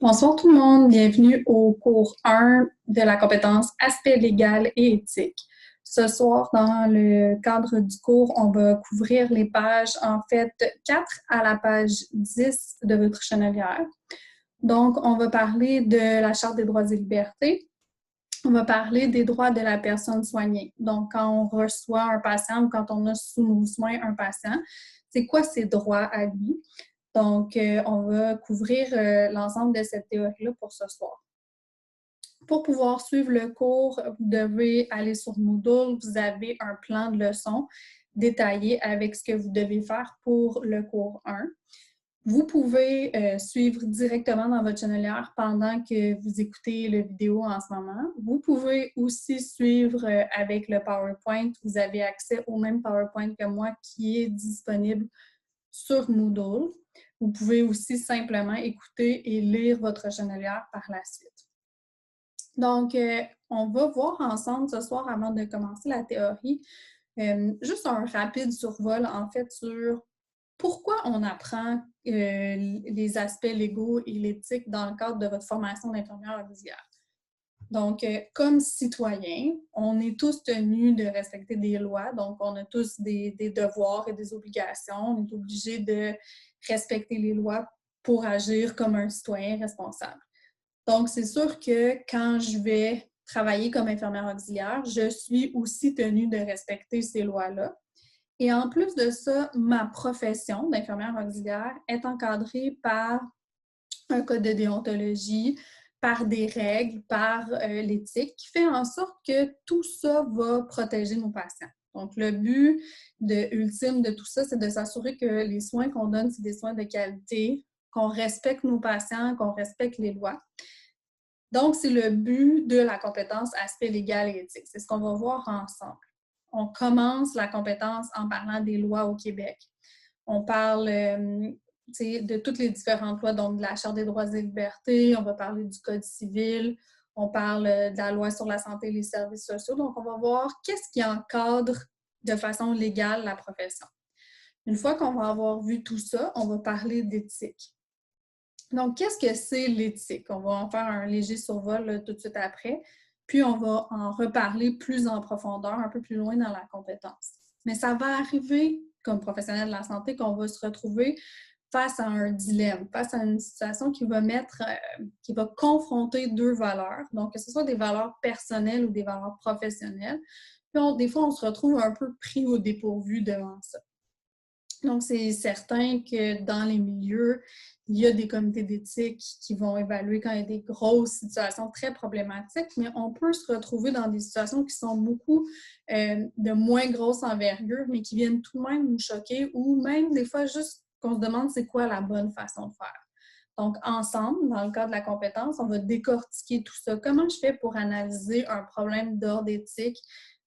Bonsoir tout le monde, bienvenue au cours 1 de la compétence aspect légal et éthique. Ce soir, dans le cadre du cours, on va couvrir les pages, en fait, 4 à la page 10 de votre chenelière. Donc, on va parler de la Charte des droits et libertés. On va parler des droits de la personne soignée. Donc, quand on reçoit un patient ou quand on a sous nos soins un patient, c'est quoi ses droits à lui? Donc, on va couvrir l'ensemble de cette théorie-là pour ce soir. Pour pouvoir suivre le cours, vous devez aller sur Moodle. Vous avez un plan de leçon détaillé avec ce que vous devez faire pour le cours 1. Vous pouvez suivre directement dans votre chenelière pendant que vous écoutez la vidéo en ce moment. Vous pouvez aussi suivre avec le PowerPoint. Vous avez accès au même PowerPoint que moi qui est disponible sur Moodle. Vous pouvez aussi simplement écouter et lire votre chenelière par la suite. Donc, on va voir ensemble ce soir, avant de commencer la théorie, juste un rapide survol, en fait, sur pourquoi on apprend les aspects légaux et l'éthique dans le cadre de votre formation d'infirmière auxiliaire. Donc, comme citoyens, on est tous tenus de respecter des lois, donc on a tous des devoirs et des obligations. On est obligé de respecter les lois pour agir comme un citoyen responsable. Donc, c'est sûr que quand je vais travailler comme infirmière auxiliaire, je suis aussi tenue de respecter ces lois-là. Et en plus de ça, ma profession d'infirmière auxiliaire est encadrée par un code de déontologie, par des règles, par l'éthique, qui fait en sorte que tout ça va protéger nos patients. Donc, le but ultime de tout ça, c'est de s'assurer que les soins qu'on donne, c'est des soins de qualité, qu'on respecte nos patients, qu'on respecte les lois. Donc, c'est le but de la compétence aspect légal et éthique. C'est ce qu'on va voir ensemble. On commence la compétence en parlant des lois au Québec. On parle de toutes les différentes lois, donc de la Charte des droits et libertés, on va parler du Code civil, on parle de la loi sur la santé et les services sociaux. Donc, on va voir qu'est-ce qui encadre de façon légale la profession. Une fois qu'on va avoir vu tout ça, on va parler d'éthique. Donc, qu'est-ce que c'est l'éthique? On va en faire un léger survol là, tout de suite après, puis on va en reparler plus en profondeur, un peu plus loin dans la compétence. Mais ça va arriver, comme professionnel de la santé, qu'on va se retrouver face à un dilemme, face à une situation qui va confronter deux valeurs. Donc, que ce soit des valeurs personnelles ou des valeurs professionnelles. Puis, des fois, on se retrouve un peu pris au dépourvu devant ça. Donc, c'est certain que dans les milieux, il y a des comités d'éthique qui vont évaluer quand il y a des grosses situations très problématiques, mais on peut se retrouver dans des situations qui sont beaucoup de moins grosse envergure, mais qui viennent tout de même nous choquer ou même des fois juste qu'on se demande c'est quoi la bonne façon de faire. Donc, ensemble, dans le cadre de la compétence, on va décortiquer tout ça. Comment je fais pour analyser un problème d'ordre éthique?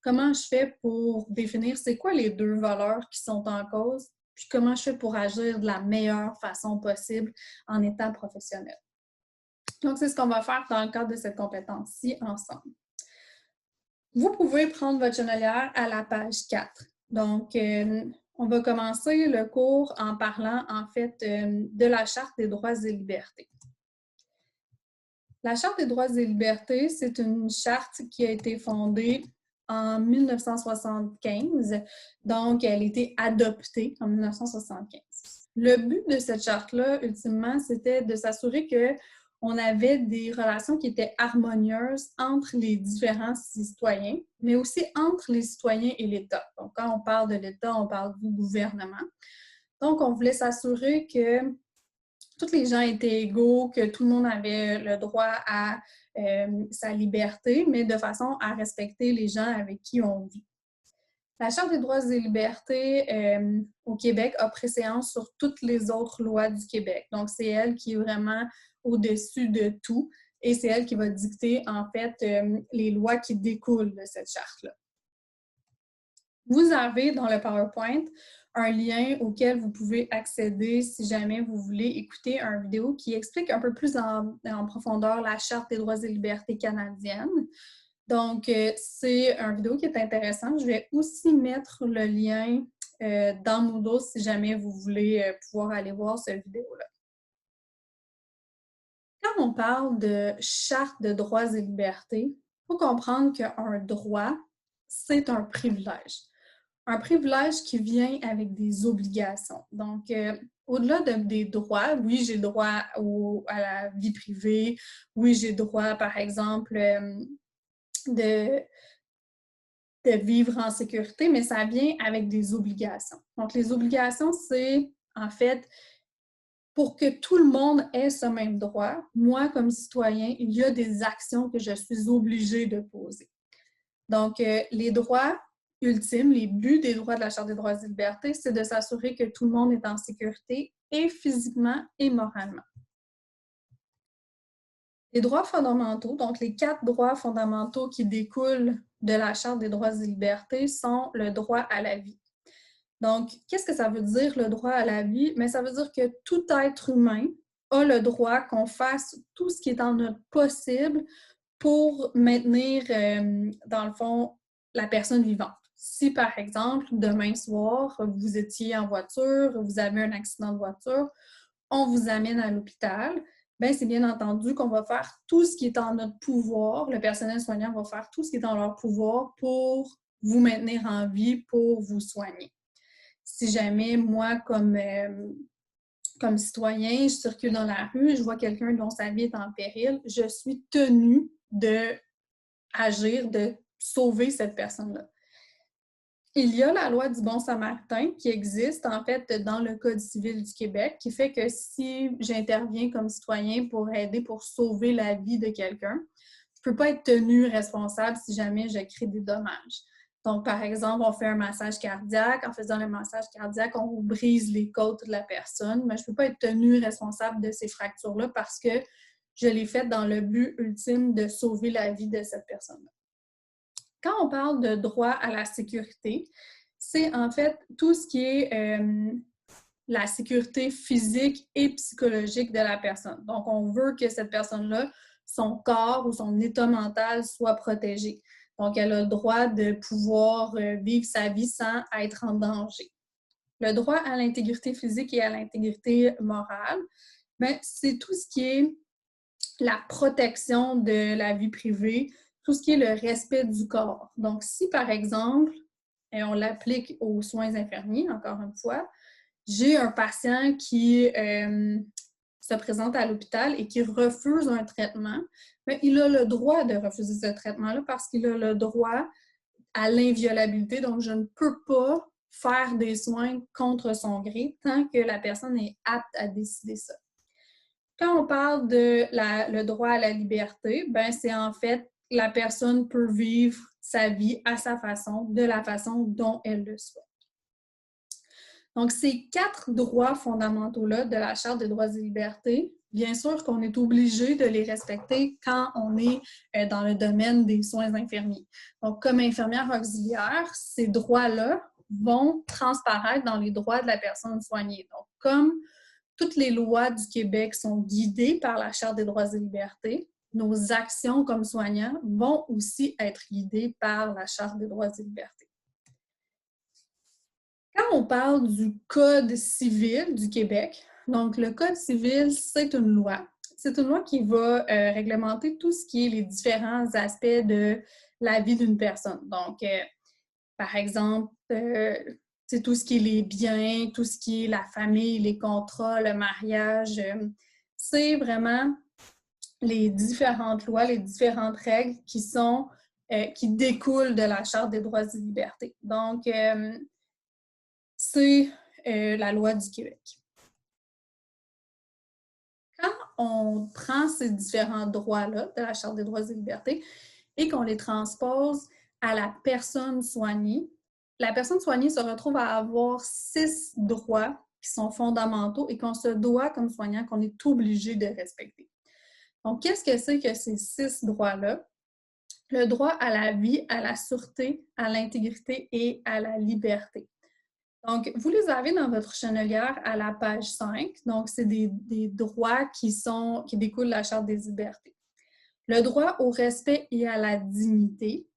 Comment je fais pour définir c'est quoi les deux valeurs qui sont en cause? Puis comment je fais pour agir de la meilleure façon possible en étant professionnel. Donc, c'est ce qu'on va faire dans le cadre de cette compétence-ci ensemble. Vous pouvez prendre votre chenelière à la page 4. Donc, on va commencer le cours en parlant, en fait, de la Charte des droits et libertés. La Charte des droits et libertés, c'est une charte qui a été fondée en 1975, donc elle a été adoptée en 1975. Le but de cette charte-là, ultimement, c'était de s'assurer qu'on avait des relations qui étaient harmonieuses entre les différents citoyens, mais aussi entre les citoyens et l'État. Donc, quand on parle de l'État, on parle du gouvernement. Donc, on voulait s'assurer que tous les gens étaient égaux, que tout le monde avait le droit à sa liberté, mais de façon à respecter les gens avec qui on vit. La Charte des droits et libertés au Québec a préséance sur toutes les autres lois du Québec. Donc, c'est elle qui est vraiment au-dessus de tout et c'est elle qui va dicter, en fait, les lois qui découlent de cette charte-là. Vous avez dans le PowerPoint un lien auquel vous pouvez accéder si jamais vous voulez écouter une vidéo qui explique un peu plus en profondeur la Charte des droits et libertés canadienne. Donc, c'est une vidéo qui est intéressante. Je vais aussi mettre le lien dans Moodle si jamais vous voulez pouvoir aller voir cette vidéo-là. Quand on parle de charte de droits et libertés, il faut comprendre qu'un droit, c'est un privilège. Un privilège qui vient avec des obligations. Donc, au-delà des droits, oui, j'ai le droit à la vie privée, oui, j'ai le droit, par exemple, de, de vivre en sécurité, mais ça vient avec des obligations. Donc, les obligations, c'est en fait pour que tout le monde ait ce même droit, moi, comme citoyen, il y a des actions que je suis obligée de poser. Donc, les droits ultimes, les buts des droits de la Charte des droits et libertés, c'est de s'assurer que tout le monde est en sécurité et physiquement et moralement. Les droits fondamentaux, donc les 4 droits fondamentaux qui découlent de la Charte des droits et libertés sont le droit à la vie. Donc, qu'est-ce que ça veut dire, le droit à la vie? Mais ça veut dire que tout être humain a le droit qu'on fasse tout ce qui est en notre possible pour maintenir, dans le fond, la personne vivante. Si, par exemple, demain soir, vous étiez en voiture, vous avez un accident de voiture, on vous amène à l'hôpital, bien, c'est bien entendu qu'on va faire tout ce qui est en notre pouvoir, le personnel soignant va faire tout ce qui est en leur pouvoir pour vous maintenir en vie, pour vous soigner. Si jamais, moi, comme citoyen, je circule dans la rue, je vois quelqu'un dont sa vie est en péril, je suis tenue d'agir, de sauver cette personne-là. Il y a la loi du bon samaritain qui existe, en fait, dans le Code civil du Québec, qui fait que si j'interviens comme citoyen pour aider, pour sauver la vie de quelqu'un, je ne peux pas être tenue responsable si jamais je crée des dommages. Donc, par exemple, on fait un massage cardiaque. En faisant le massage cardiaque, on brise les côtes de la personne, mais je ne peux pas être tenue responsable de ces fractures-là parce que je l'ai fait dans le but ultime de sauver la vie de cette personne-là. Quand on parle de droit à la sécurité, c'est en fait tout ce qui est la sécurité physique et psychologique de la personne. Donc, on veut que cette personne-là, son corps ou son état mental soit protégé. Donc, elle a le droit de pouvoir vivre sa vie sans être en danger. Le droit à l'intégrité physique et à l'intégrité morale, bien, c'est tout ce qui est la protection de la vie privée, tout ce qui est le respect du corps. Donc, si par exemple, et on l'applique aux soins infirmiers, encore une fois, j'ai un patient qui se présente à l'hôpital et qui refuse un traitement, bien, il a le droit de refuser ce traitement-là parce qu'il a le droit à l'inviolabilité. Donc, je ne peux pas faire des soins contre son gré tant que la personne est apte à décider ça. Quand on parle de le droit à la liberté, ben c'est en fait la personne peut vivre sa vie à sa façon, de la façon dont elle le souhaite. Donc, ces 4 droits fondamentaux-là de la Charte des droits et libertés, bien sûr qu'on est obligé de les respecter quand on est dans le domaine des soins infirmiers. Donc, comme infirmière auxiliaire, ces droits-là vont transparaître dans les droits de la personne soignée. Donc, comme toutes les lois du Québec sont guidées par la Charte des droits et libertés, nos actions comme soignants vont aussi être guidées par la Charte des droits et libertés. Quand on parle du Code civil du Québec, donc le Code civil, c'est une loi. C'est une loi qui va réglementer tout ce qui est les différents aspects de la vie d'une personne. Donc, par exemple, c'est tout ce qui est les biens, tout ce qui est la famille, les contrats, le mariage. C'est vraiment les différentes lois, les différentes règles qui découlent de la Charte des droits et libertés. Donc, c'est la loi du Québec. Quand on prend ces différents droits-là de la Charte des droits et libertés et qu'on les transpose à la personne soignée, la personne soignée se retrouve à avoir 6 droits qui sont fondamentaux et qu'on se doit, comme soignant, qu'on est obligé de respecter. Donc, qu'est-ce que c'est que ces 6 droits-là? Le droit à la vie, à la sûreté, à l'intégrité et à la liberté. Donc, vous les avez dans votre chenelière à la page 5. Donc, c'est des droits qui découlent de la Charte des libertés. Le droit au respect et à la dignité,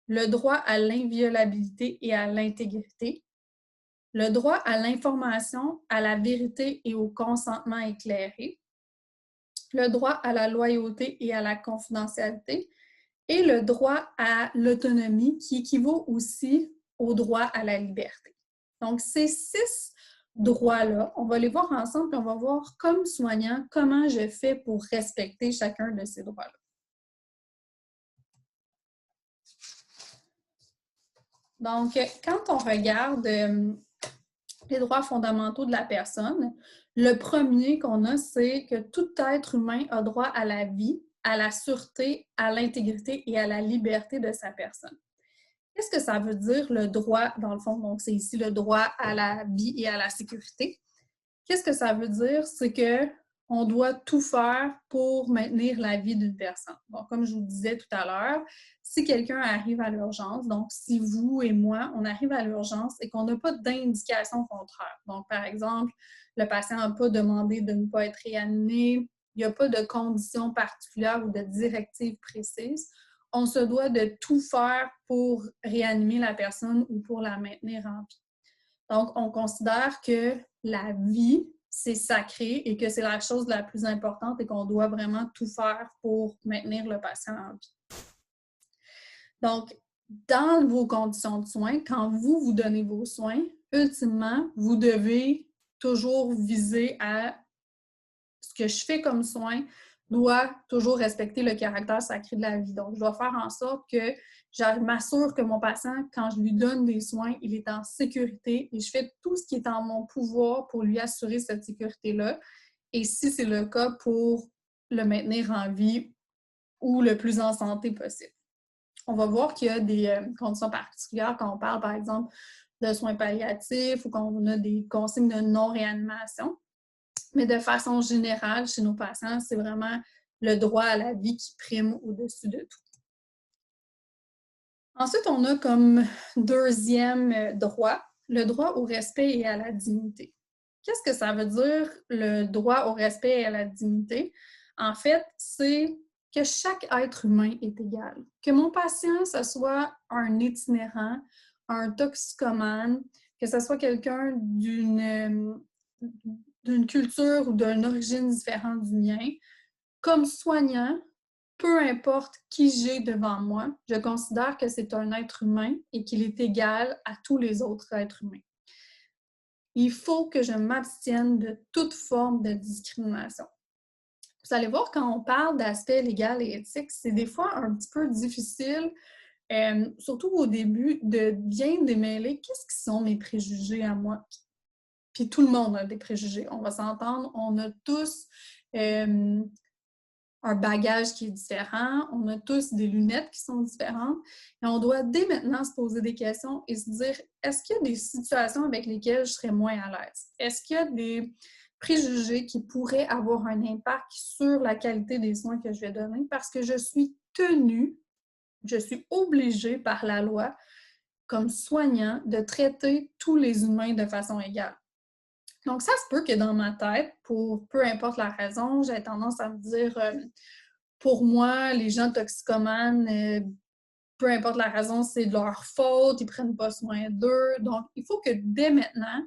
le droit à l'inviolabilité et à l'intégrité, le droit à l'information, à la vérité et au consentement éclairé, le droit à la loyauté et à la confidentialité, et le droit à l'autonomie qui équivaut aussi au droit à la liberté. Donc, ces 6 droits-là, on va les voir ensemble et on va voir comme soignant comment je fais pour respecter chacun de ces droits-là. Donc, quand on regarde les droits fondamentaux de la personne, le premier qu'on a, c'est que tout être humain a droit à la vie, à la sûreté, à l'intégrité et à la liberté de sa personne. Qu'est-ce que ça veut dire le droit, dans le fond? Donc, c'est ici le droit à la vie et à la sécurité. Qu'est-ce que ça veut dire? C'est qu'on doit tout faire pour maintenir la vie d'une personne. Donc, comme je vous disais tout à l'heure, si quelqu'un arrive à l'urgence, donc si vous et moi, on arrive à l'urgence et qu'on n'a pas d'indication contraire, donc par exemple, le patient n'a pas demandé de ne pas être réanimé, il n'y a pas de conditions particulières ou de directives précises, on se doit de tout faire pour réanimer la personne ou pour la maintenir en vie. Donc, on considère que la vie, c'est sacré et que c'est la chose la plus importante et qu'on doit vraiment tout faire pour maintenir le patient en vie. Donc, dans vos conditions de soins, quand vous donnez vos soins, ultimement, vous devez toujours viser à ce que je fais comme soin doit toujours respecter le caractère sacré de la vie. Donc, je dois faire en sorte que je m'assure que mon patient, quand je lui donne des soins, il est en sécurité et je fais tout ce qui est en mon pouvoir pour lui assurer cette sécurité-là. Et si c'est le cas, pour le maintenir en vie ou le plus en santé possible. On va voir qu'il y a des conditions particulières quand on parle, par exemple, de soins palliatifs ou qu'on a des consignes de non-réanimation. Mais de façon générale, chez nos patients, c'est vraiment le droit à la vie qui prime au-dessus de tout. Ensuite, on a comme deuxième droit, le droit au respect et à la dignité. Qu'est-ce que ça veut dire, le droit au respect et à la dignité? En fait, c'est que chaque être humain est égal. Que mon patient, ce soit un itinérant, un toxicomane, que ce soit quelqu'un d'une culture ou d'une origine différente du mien, comme soignant, peu importe qui j'ai devant moi, je considère que c'est un être humain et qu'il est égal à tous les autres êtres humains. Il faut que je m'abstienne de toute forme de discrimination. Vous allez voir, quand on parle d'aspect légal et éthique, c'est des fois un petit peu difficile, surtout au début, de bien démêler qu'est-ce qui sont mes préjugés à moi. Puis tout le monde a des préjugés, on va s'entendre. On a tous un bagage qui est différent, on a tous des lunettes qui sont différentes, et on doit dès maintenant se poser des questions et se dire, est-ce qu'il y a des situations avec lesquelles je serais moins à l'aise? Est-ce qu'il y a des préjugés qui pourraient avoir un impact sur la qualité des soins que je vais donner? Parce que je suis tenue, je suis obligée par la loi, comme soignant, de traiter tous les humains de façon égale. Donc, ça se peut que dans ma tête, pour peu importe la raison, j'ai tendance à me dire, pour moi, les gens toxicomanes, peu importe la raison, c'est de leur faute, ils prennent pas soin d'eux. Donc, il faut que dès maintenant,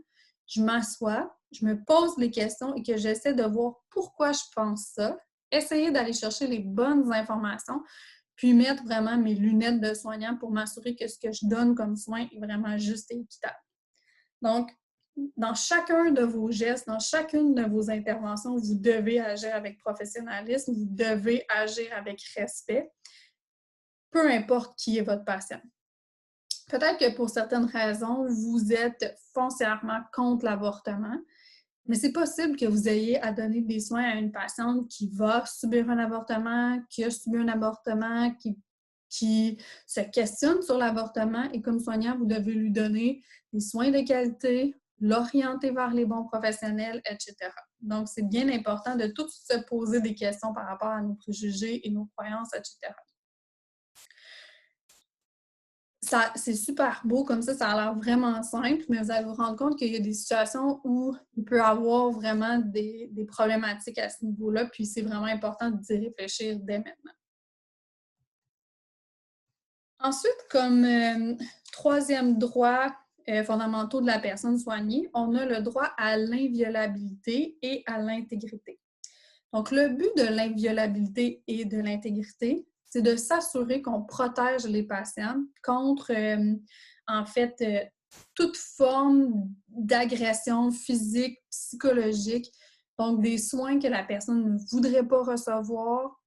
je m'assoie, je me pose les questions et que j'essaie de voir pourquoi je pense ça, essayer d'aller chercher les bonnes informations, puis mettre vraiment mes lunettes de soignant pour m'assurer que ce que je donne comme soin est vraiment juste et équitable. Donc, dans chacun de vos gestes, dans chacune de vos interventions, vous devez agir avec professionnalisme, vous devez agir avec respect, peu importe qui est votre patient. Peut-être que pour certaines raisons, vous êtes foncièrement contre l'avortement, mais c'est possible que vous ayez à donner des soins à une patiente qui va subir un avortement, qui a subi un avortement, qui se questionne sur l'avortement, et comme soignant, vous devez lui donner des soins de qualité, l'orienter vers les bons professionnels, etc. Donc, c'est bien important de tous se poser des questions par rapport à nos préjugés et nos croyances, etc. C'est super beau comme ça a l'air vraiment simple, mais vous allez vous rendre compte qu'il y a des situations où il peut y avoir vraiment des problématiques à ce niveau-là, puis c'est vraiment important d'y réfléchir dès maintenant. Ensuite, comme troisième droit fondamentaux de la personne soignée, on a le droit à l'inviolabilité et à l'intégrité. Donc, le but de l'inviolabilité et de l'intégrité, c'est de s'assurer qu'on protège les patients contre, en fait, toute forme d'agression physique, psychologique, donc des soins que la personne ne voudrait pas recevoir.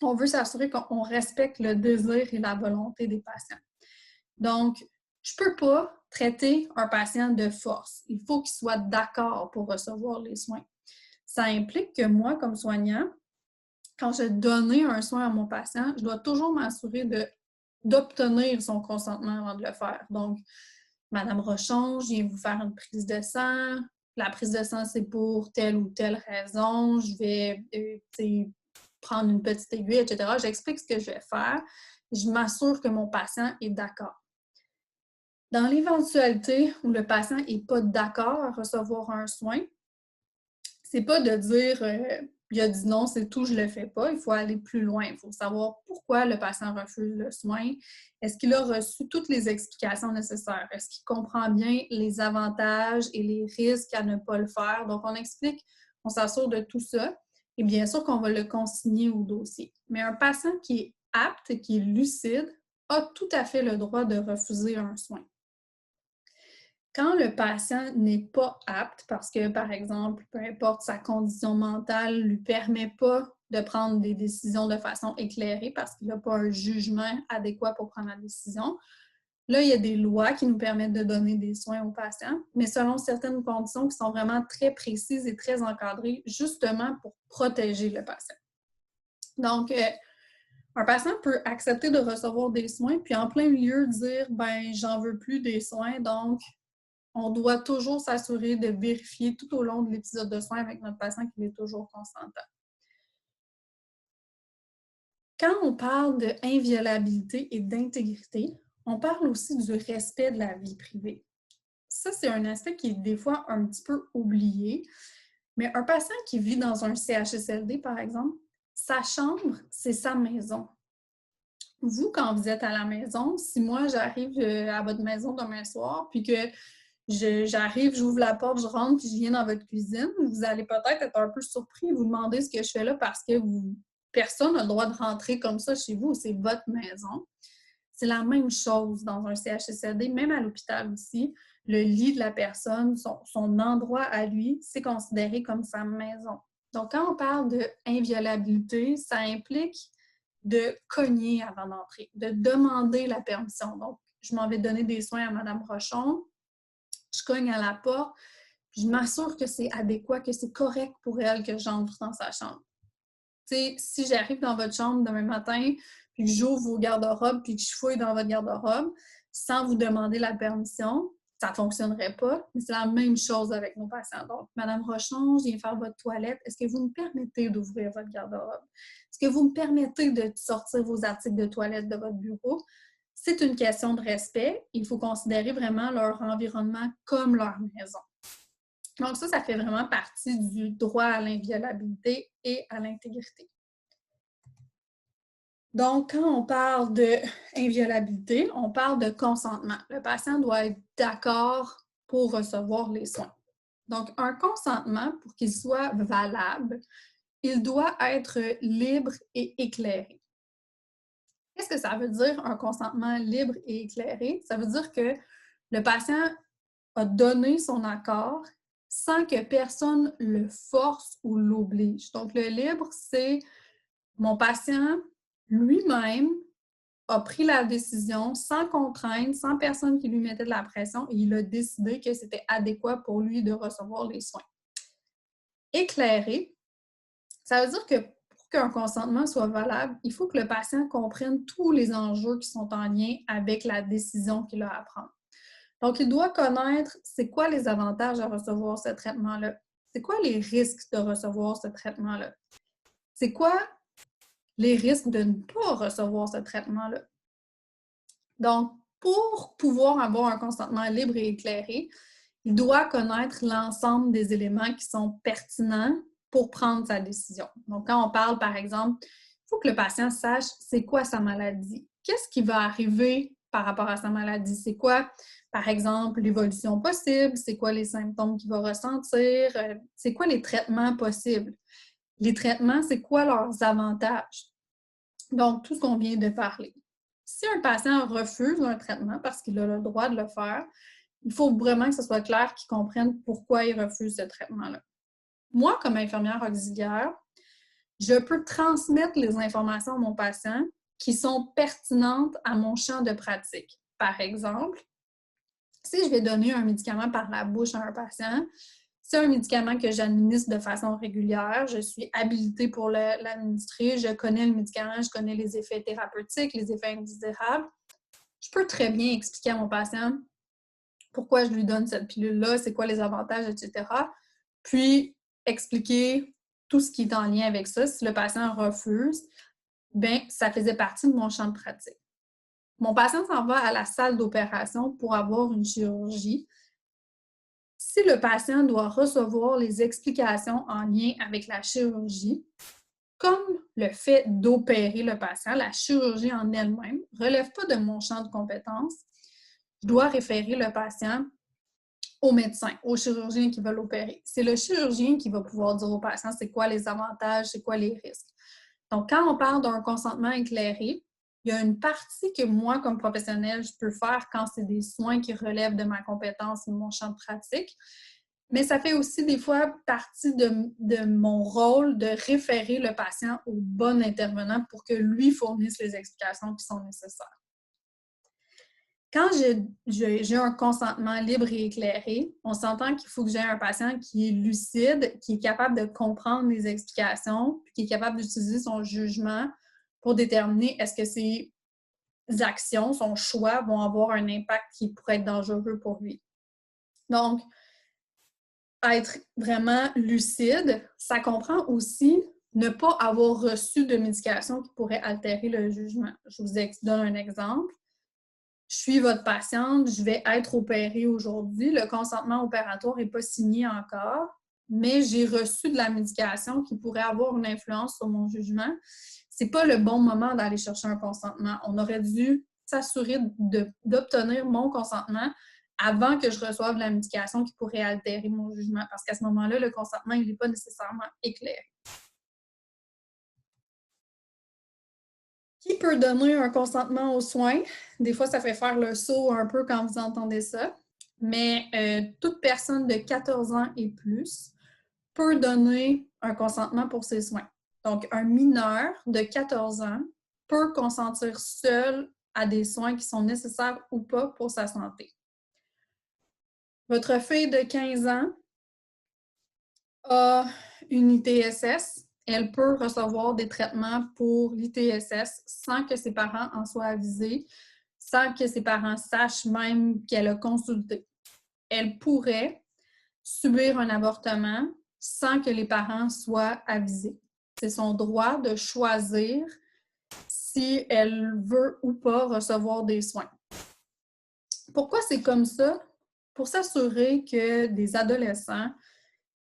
On veut s'assurer qu'on respecte le désir et la volonté des patients. Donc, je ne peux pas traiter un patient de force. Il faut qu'il soit d'accord pour recevoir les soins. Ça implique que moi, comme soignant, quand je donne un soin à mon patient, je dois toujours m'assurer d'obtenir son consentement avant de le faire. Donc, Madame Rochon, je viens vous faire une prise de sang. La prise de sang, c'est pour telle ou telle raison. Je vais prendre une petite aiguille, etc. J'explique ce que je vais faire. Je m'assure que mon patient est d'accord. Dans l'éventualité où le patient n'est pas d'accord à recevoir un soin, c'est pas de dire il a dit non, c'est tout, je le fais pas. Il faut aller plus loin. Il faut savoir pourquoi le patient refuse le soin. Est-ce qu'il a reçu toutes les explications nécessaires? Est-ce qu'il comprend bien les avantages et les risques à ne pas le faire? Donc, on explique, on s'assure de tout ça. Et bien sûr qu'on va le consigner au dossier. Mais un patient qui est apte, qui est lucide, a tout à fait le droit de refuser un soin. Quand le patient n'est pas apte, parce que, par exemple, peu importe sa condition mentale ne lui permet pas de prendre des décisions de façon éclairée parce qu'il n'a pas un jugement adéquat pour prendre la décision, là, il y a des lois qui nous permettent de donner des soins aux patients, mais selon certaines conditions qui sont vraiment très précises et très encadrées, justement pour protéger le patient. Donc, un patient peut accepter de recevoir des soins, puis en plein milieu dire « ben j'en veux plus des soins, donc on doit toujours s'assurer de vérifier tout au long de l'épisode de soins avec notre patient qu'il est toujours consentant. » Quand on parle d'inviolabilité et d'intégrité, on parle aussi du respect de la vie privée. Ça, c'est un aspect qui est des fois un petit peu oublié, mais un patient qui vit dans un CHSLD, par exemple, sa chambre, c'est sa maison. Vous, quand vous êtes à la maison, si moi, j'arrive à votre maison demain soir, puis que j'arrive, j'ouvre la porte, je rentre, puis je viens dans votre cuisine, vous allez peut-être être un peu surpris et vous demander ce que je fais là parce que personne n'a le droit de rentrer comme ça chez vous, c'est votre maison. C'est la même chose dans un CHSLD, même à l'hôpital aussi. Le lit de la personne, son endroit à lui, c'est considéré comme sa maison. Donc, quand on parle d'inviolabilité, ça implique de cogner avant d'entrer, de demander la permission. Donc, je m'en vais donner des soins à Mme Rochon, je cogne à la porte, puis je m'assure que c'est adéquat, que c'est correct pour elle que j'entre dans sa chambre. T'sais, si j'arrive dans votre chambre demain matin, puis que j'ouvre vos garde-robes, puis que je fouille dans votre garde-robe, sans vous demander la permission, ça ne fonctionnerait pas. Mais c'est la même chose avec nos patients. Donc, Madame Rochon, je viens faire votre toilette. Est-ce que vous me permettez d'ouvrir votre garde-robe? Est-ce que vous me permettez de sortir vos articles de toilette de votre bureau? C'est une question de respect. Il faut considérer vraiment leur environnement comme leur maison. Donc ça fait vraiment partie du droit à l'inviolabilité et à l'intégrité. Donc, quand on parle d'inviolabilité, on parle de consentement. Le patient doit être d'accord pour recevoir les soins. Donc, un consentement, pour qu'il soit valable, il doit être libre et éclairé. Qu'est-ce que ça veut dire, un consentement libre et éclairé? Ça veut dire que le patient a donné son accord sans que personne le force ou l'oblige. Donc, le libre, c'est mon patient lui-même a pris la décision sans contrainte, sans personne qui lui mettait de la pression, et il a décidé que c'était adéquat pour lui de recevoir les soins. Éclairé, ça veut dire que pour qu'un consentement soit valable, il faut que le patient comprenne tous les enjeux qui sont en lien avec la décision qu'il a à prendre. Donc, il doit connaître c'est quoi les avantages à recevoir ce traitement-là, c'est quoi les risques de recevoir ce traitement-là, c'est quoi les risques de ne pas recevoir ce traitement-là. Donc, pour pouvoir avoir un consentement libre et éclairé, il doit connaître l'ensemble des éléments qui sont pertinents pour prendre sa décision. Donc, quand on parle, par exemple, il faut que le patient sache c'est quoi sa maladie. Qu'est-ce qui va arriver par rapport à sa maladie? C'est quoi, par exemple, l'évolution possible? C'est quoi les symptômes qu'il va ressentir? C'est quoi les traitements possibles? les traitements, c'est quoi leurs avantages? Donc, tout ce qu'on vient de parler. Si un patient refuse un traitement parce qu'il a le droit de le faire, il faut vraiment que ce soit clair qu'il comprenne pourquoi il refuse ce traitement-là. Moi, comme infirmière auxiliaire, je peux transmettre les informations à mon patient qui sont pertinentes à mon champ de pratique. Par exemple, si je vais donner un médicament par la bouche à un patient, c'est un médicament que j'administre de façon régulière. Je suis habilitée pour l'administrer. Je connais le médicament, je connais les effets thérapeutiques, les effets indésirables. Je peux très bien expliquer à mon patient pourquoi je lui donne cette pilule-là, c'est quoi les avantages, etc. Puis, expliquer tout ce qui est en lien avec ça. Si le patient refuse, bien, ça faisait partie de mon champ de pratique. Mon patient s'en va à la salle d'opération pour avoir une chirurgie. Si le patient doit recevoir les explications en lien avec la chirurgie, comme le fait d'opérer le patient, la chirurgie en elle-même ne relève pas de mon champ de compétences, je dois référer le patient au médecin, au chirurgien qui va l'opérer. C'est le chirurgien qui va pouvoir dire au patient c'est quoi les avantages, c'est quoi les risques. Donc, quand on parle d'un consentement éclairé, il y a une partie que moi, comme professionnelle, je peux faire quand c'est des soins qui relèvent de ma compétence et de mon champ de pratique. Mais ça fait aussi des fois partie de mon rôle de référer le patient au bon intervenant pour que lui fournisse les explications qui sont nécessaires. Quand j'ai un consentement libre et éclairé, on s'entend qu'il faut que j'ai un patient qui est lucide, qui est capable de comprendre les explications, puis qui est capable d'utiliser son jugement pour déterminer est-ce que ses actions, son choix vont avoir un impact qui pourrait être dangereux pour lui. Donc, être vraiment lucide, ça comprend aussi ne pas avoir reçu de médication qui pourrait altérer le jugement. Je vous donne un exemple. Je suis votre patiente, je vais être opérée aujourd'hui. Le consentement opératoire n'est pas signé encore, mais j'ai reçu de la médication qui pourrait avoir une influence sur mon jugement. Ce n'est pas le bon moment d'aller chercher un consentement. On aurait dû s'assurer d'obtenir mon consentement avant que je reçoive de la médication qui pourrait altérer mon jugement, parce qu'à ce moment-là, le consentement n'est pas nécessairement éclairé. Qui peut donner un consentement aux soins? Des fois, ça fait faire le saut un peu quand vous entendez ça, mais toute personne de 14 ans et plus peut donner un consentement pour ses soins. Donc, un mineur de 14 ans peut consentir seul à des soins qui sont nécessaires ou pas pour sa santé. Votre fille de 15 ans a une ITSS, elle peut recevoir des traitements pour l'ITSS sans que ses parents en soient avisés, sans que ses parents sachent même qu'elle a consulté. Elle pourrait subir un avortement sans que les parents soient avisés. C'est son droit de choisir si elle veut ou pas recevoir des soins. Pourquoi c'est comme ça? Pour s'assurer que des adolescents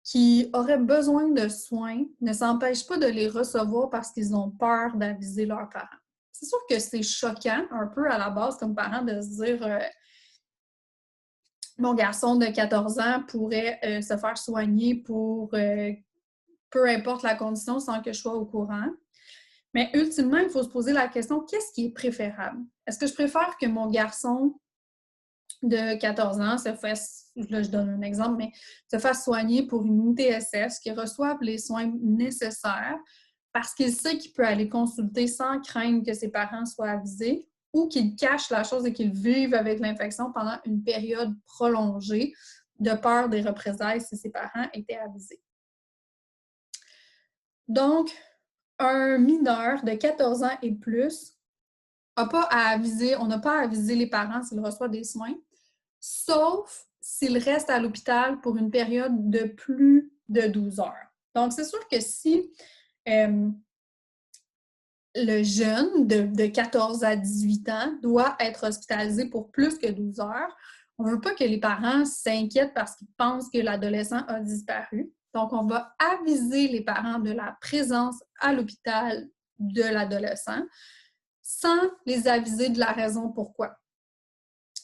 qui auraient besoin de soins ne s'empêchent pas de les recevoir parce qu'ils ont peur d'aviser leurs parents. C'est sûr que c'est choquant un peu à la base comme parent de se dire mon garçon de 14 ans pourrait se faire soigner pour peu importe la condition sans que je sois au courant. Mais ultimement, il faut se poser la question, qu'est-ce qui est préférable? Est-ce que je préfère que mon garçon de 14 ans se fasse, là je donne un exemple, mais se fasse soigner pour une ITSS, qu'il reçoive les soins nécessaires parce qu'il sait qu'il peut aller consulter sans craindre que ses parents soient avisés ou qu'il cache la chose et qu'il vive avec l'infection pendant une période prolongée de peur des représailles si ses parents étaient avisés. Donc, un mineur de 14 ans et plus n'a pas à aviser, on n'a pas à aviser les parents s'il reçoit des soins, sauf s'il reste à l'hôpital pour une période de plus de 12 heures. Donc, c'est sûr que si le jeune de 14 à 18 ans doit être hospitalisé pour plus que 12 heures, on ne veut pas que les parents s'inquiètent parce qu'ils pensent que l'adolescent a disparu. Donc, on va aviser les parents de la présence à l'hôpital de l'adolescent sans les aviser de la raison pourquoi.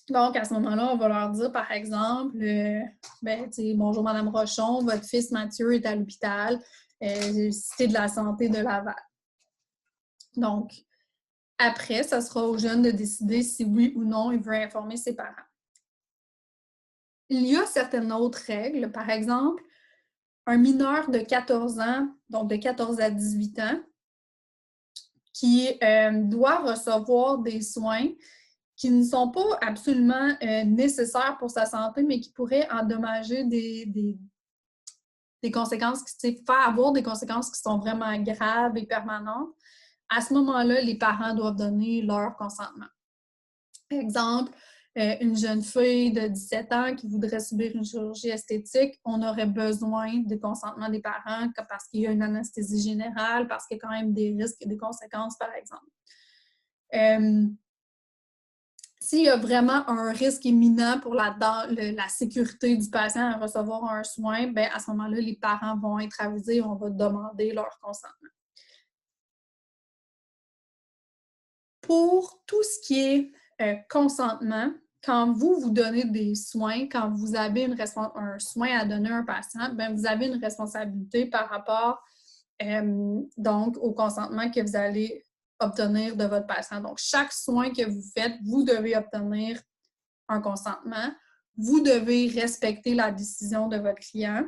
Donc, à ce moment-là, on va leur dire, par exemple, bonjour Madame Rochon, votre fils Mathieu est à l'hôpital. Cité de la santé de Laval. Donc, après, ça sera au jeune de décider si oui ou non il veut informer ses parents. Il y a certaines autres règles. Par exemple, un mineur de 14 ans, donc de 14 à 18 ans, qui doit recevoir des soins qui ne sont pas absolument nécessaires pour sa santé, mais qui pourraient endommager des conséquences, faire avoir des conséquences qui sont vraiment graves et permanentes. À ce moment-là, les parents doivent donner leur consentement. Exemple, une jeune fille de 17 ans qui voudrait subir une chirurgie esthétique, on aurait besoin du consentement des parents parce qu'il y a une anesthésie générale, parce qu'il y a quand même des risques et des conséquences, par exemple. S'il y a vraiment un risque imminent pour la sécurité du patient à recevoir un soin, bien, à ce moment-là, les parents vont être avisés et on va demander leur consentement. Pour tout ce qui est consentement, quand vous donnez des soins, quand vous avez un soin à donner à un patient, bien, vous avez une responsabilité par rapport donc au consentement que vous allez obtenir de votre patient. Donc, chaque soin que vous faites, vous devez obtenir un consentement. Vous devez respecter la décision de votre client,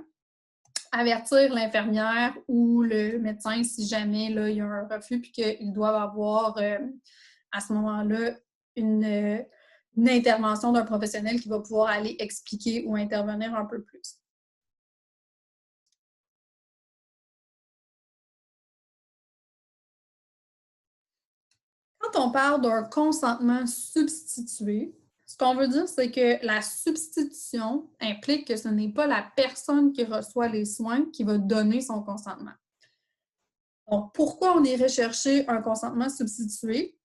avertir l'infirmière ou le médecin si jamais là, il y a un refus puis qu'ils doivent avoir à ce moment-là une intervention d'un professionnel qui va pouvoir aller expliquer ou intervenir un peu plus. Quand on parle d'un consentement substitué, ce qu'on veut dire, c'est que la substitution implique que ce n'est pas la personne qui reçoit les soins qui va donner son consentement. Donc, pourquoi on irait chercher un consentement substitué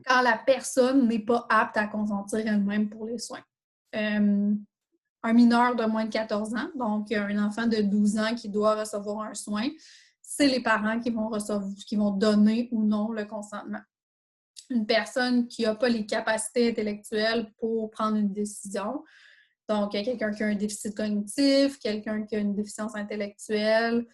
quand la personne n'est pas apte à consentir elle-même pour les soins? Un mineur de moins de 14 ans, donc un enfant de 12 ans qui doit recevoir un soin, c'est les parents qui vont donner ou non le consentement. Une personne qui n'a pas les capacités intellectuelles pour prendre une décision, donc quelqu'un qui a un déficit cognitif, quelqu'un qui a une déficience intellectuelle,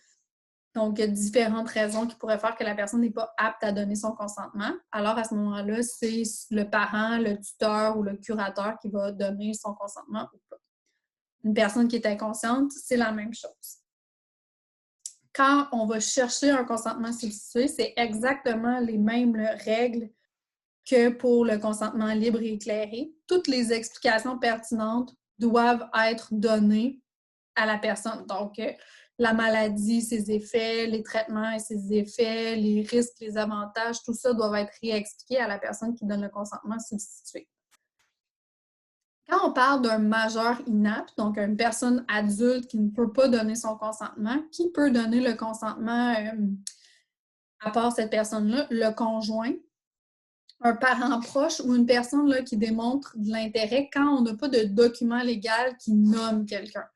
donc il y a différentes raisons qui pourraient faire que la personne n'est pas apte à donner son consentement. Alors à ce moment-là, c'est le parent, le tuteur ou le curateur qui va donner son consentement ou pas. Une personne qui est inconsciente, c'est la même chose. Quand on va chercher un consentement substitué, c'est exactement les mêmes règles que pour le consentement libre et éclairé. Toutes les explications pertinentes doivent être données à la personne. Donc, la maladie, ses effets, les traitements et ses effets, les risques, les avantages, tout ça doit être réexpliqué à la personne qui donne le consentement substitué. Quand on parle d'un majeur inapte, donc une personne adulte qui ne peut pas donner son consentement, qui peut donner le consentement à part cette personne-là? Le conjoint, un parent proche ou une personne là, qui démontre de l'intérêt quand on n'a pas de document légal qui nomme quelqu'un.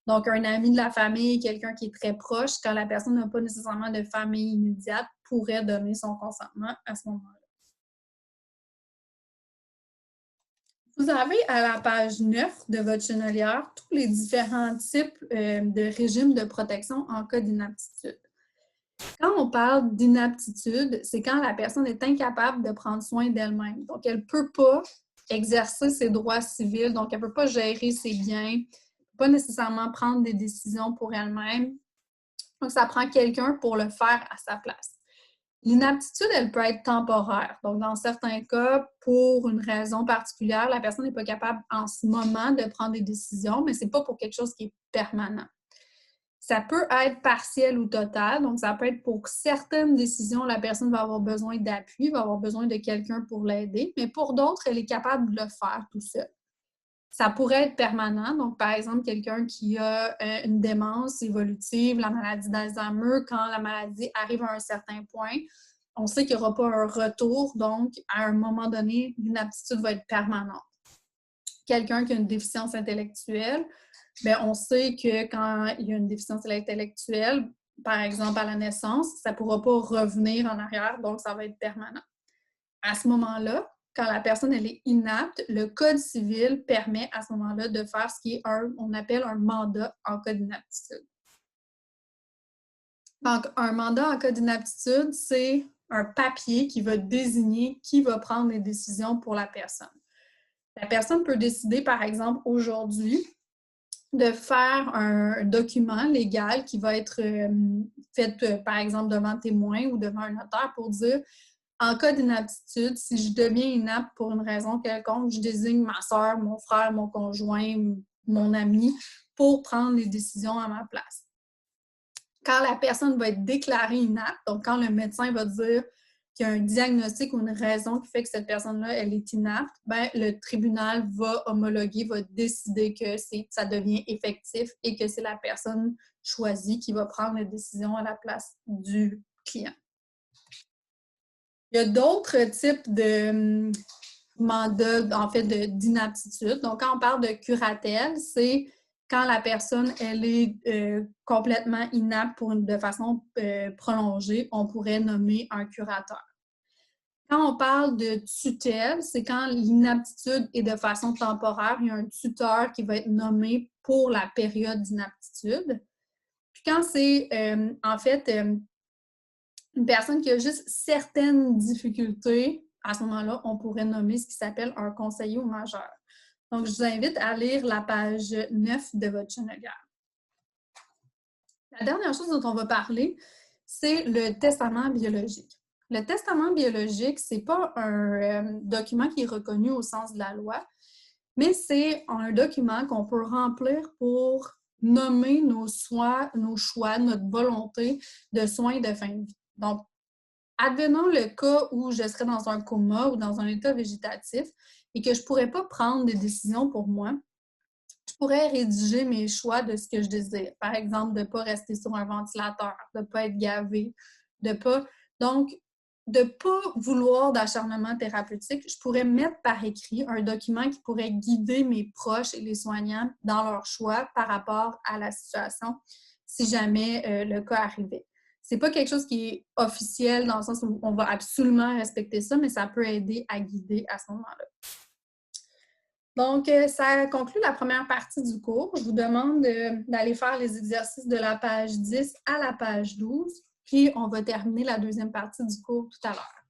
Donc, un ami de la famille, quelqu'un qui est très proche, quand la personne n'a pas nécessairement de famille immédiate, pourrait donner son consentement à ce moment-là. Vous avez à la page 9 de votre chenelière tous les différents types de régimes de protection en cas d'inaptitude. Quand on parle d'inaptitude, c'est quand la personne est incapable de prendre soin d'elle-même. Donc, elle ne peut pas exercer ses droits civils, donc elle ne peut pas gérer ses biens, elle ne peut pas nécessairement prendre des décisions pour elle-même. Donc, ça prend quelqu'un pour le faire à sa place. L'inaptitude, elle peut être temporaire. Donc, dans certains cas, pour une raison particulière, la personne n'est pas capable en ce moment de prendre des décisions, mais ce n'est pas pour quelque chose qui est permanent. Ça peut être partiel ou total, donc ça peut être pour certaines décisions, la personne va avoir besoin d'appui, va avoir besoin de quelqu'un pour l'aider, mais pour d'autres, elle est capable de le faire tout seul. Ça pourrait être permanent, donc par exemple, quelqu'un qui a une démence évolutive, la maladie d'Alzheimer, quand la maladie arrive à un certain point, on sait qu'il n'y aura pas un retour, donc à un moment donné, l'inaptitude va être permanente. Quelqu'un qui a une déficience intellectuelle, bien, on sait que quand il y a une déficience intellectuelle, par exemple à la naissance, ça ne pourra pas revenir en arrière, donc ça va être permanent. À ce moment-là, quand la personne elle est inapte, le Code civil permet à ce moment-là de faire ce qui est on appelle un mandat en cas d'inaptitude. Donc, un mandat en cas d'inaptitude, c'est un papier qui va désigner qui va prendre les décisions pour la personne. La personne peut décider, par exemple, aujourd'hui, de faire un document légal qui va être fait, par exemple, devant témoin ou devant un notaire pour dire, en cas d'inaptitude, si je deviens inapte pour une raison quelconque, je désigne ma soeur, mon frère, mon conjoint, mon ami pour prendre les décisions à ma place. Quand la personne va être déclarée inapte, donc quand le médecin va dire qu'il y a un diagnostic ou une raison qui fait que cette personne-là, elle est inapte, ben, le tribunal va homologuer, va décider que ça devient effectif et que c'est la personne choisie qui va prendre les décisions à la place du client. Il y a d'autres types de mandats, en fait, d'inaptitude. Donc, quand on parle de curatelle, c'est quand la personne, elle est complètement inapte de façon prolongée, on pourrait nommer un curateur. Quand on parle de tutelle, c'est quand l'inaptitude est de façon temporaire. Il y a un tuteur qui va être nommé pour la période d'inaptitude. Puis quand c'est, en fait, une personne qui a juste certaines difficultés, à ce moment-là, on pourrait nommer ce qui s'appelle un conseiller au majeur. Donc, je vous invite à lire la page 9 de votre Chenevière. La dernière chose dont on va parler, c'est le testament biologique. Le testament biologique, ce n'est pas un document qui est reconnu au sens de la loi, mais c'est un document qu'on peut remplir pour nommer nos choix, notre volonté de soins de fin de vie. Donc, advenons le cas où je serais dans un coma ou dans un état végétatif et que je ne pourrais pas prendre des décisions pour moi, je pourrais rédiger mes choix de ce que je désire. Par exemple, de ne pas rester sur un ventilateur, de ne pas être gavé, de ne pas vouloir d'acharnement thérapeutique. Je pourrais mettre par écrit un document qui pourrait guider mes proches et les soignants dans leur choix par rapport à la situation si jamais le cas arrivait. Ce n'est pas quelque chose qui est officiel dans le sens où on va absolument respecter ça, mais ça peut aider à guider à ce moment-là. Donc, ça conclut la première partie du cours. Je vous demande d'aller faire les exercices de la page 10 à la page 12, puis on va terminer la deuxième partie du cours tout à l'heure.